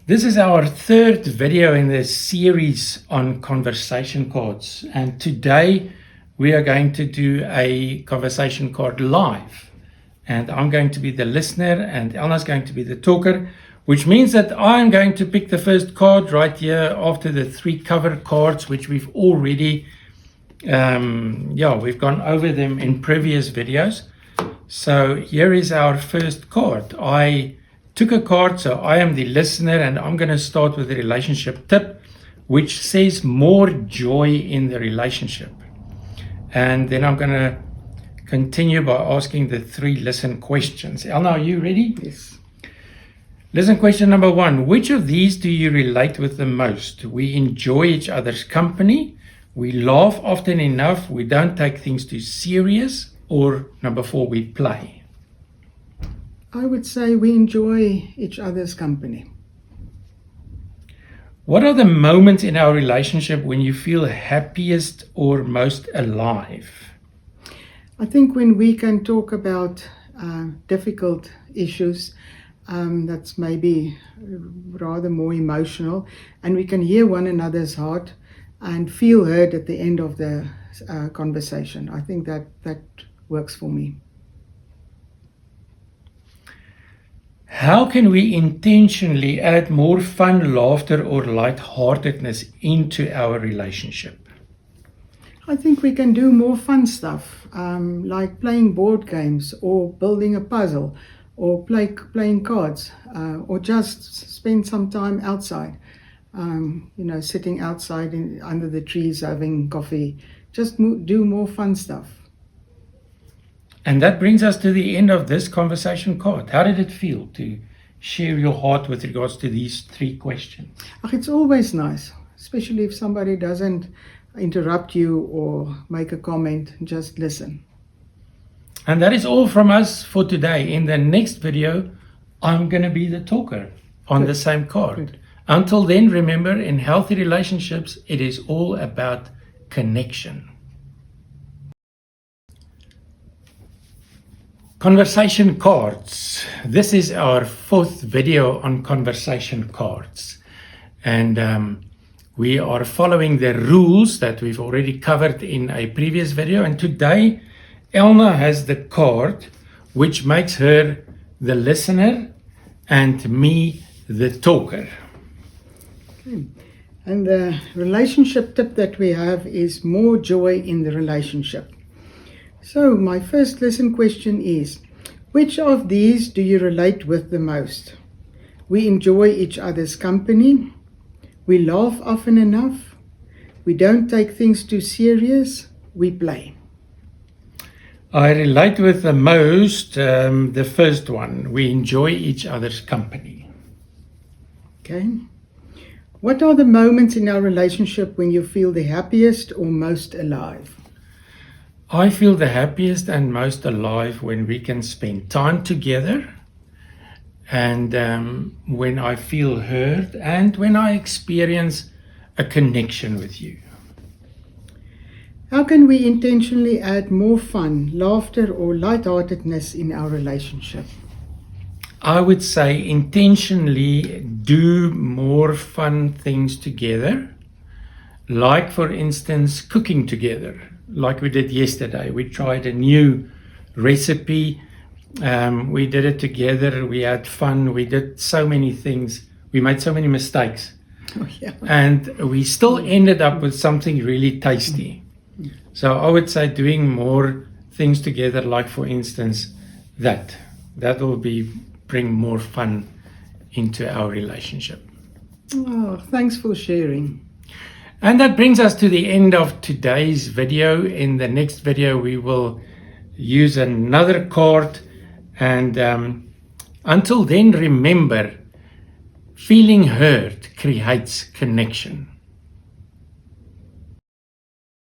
This is our third video in the series on conversation cards, and today we are going to do a conversation card live, and I'm going to be the listener and Elna's going to be the talker, which means that I'm going to pick the first card right here after the three cover cards, which we've already we've gone over them in previous videos. So here is our first card. I took a card, so I am the listener, and I'm going to start with the relationship tip, which says more joy in the relationship. And then I'm going to continue by asking the three listen questions. Elna, are you ready? Yes. Listen question number 1. Which of these do you relate with the most? We enjoy each other's company. We laugh often enough. We don't take things too serious. Or number 4, we play. I would say we enjoy each other's company. What are the moments in our relationship when you feel happiest or most alive? I think when we can talk about difficult issues that's maybe rather more emotional, and we can hear one another's heart and feel heard at the end of the conversation. I think that works for me. How can we intentionally add more fun, laughter, or lightheartedness into our relationship? I think we can do more fun stuff, like playing board games or building a puzzle or playing cards, or just spend some time outside, sitting outside under the trees having coffee. Just do more fun stuff. And that brings us to the end of this conversation card. How did it feel to share your heart with regards to these three questions? It's always nice, especially if somebody doesn't interrupt you or make a comment. Just listen. And that is all from us for today. In the next video, I'm going to be the talker on the same card. Good. Until then, remember, in healthy relationships, it is all about connection. Conversation cards. This is our 4th video on conversation cards. And we are following the rules that we've already covered in a previous video. And today, Elna has the card, which makes her the listener and me the talker. Okay. And the relationship tip that we have is more joy in the relationship. So my first listen question is, which of these do you relate with the most? We enjoy each other's company. We laugh often enough. We don't take things too serious. We play. I relate with the most, the first one. We enjoy each other's company. Okay. What are the moments in our relationship when you feel the happiest or most alive? I feel the happiest and most alive when we can spend time together, and when I feel heard, and when I experience a connection with you. How can we intentionally add more fun, laughter, or lightheartedness in our relationship? I would say intentionally do more fun things together, like, for instance, cooking together. Like we did yesterday. We tried a new recipe. We did it together. We had fun. We did so many things. We made so many mistakes. Oh, yeah. And we still ended up with something really tasty. So I would say doing more things together, like, for instance, that will bring more fun into our relationship. Oh, thanks for sharing. And that brings us to the end of today's video. In the next video, we will use another card. And until then, remember, feeling heard creates connection.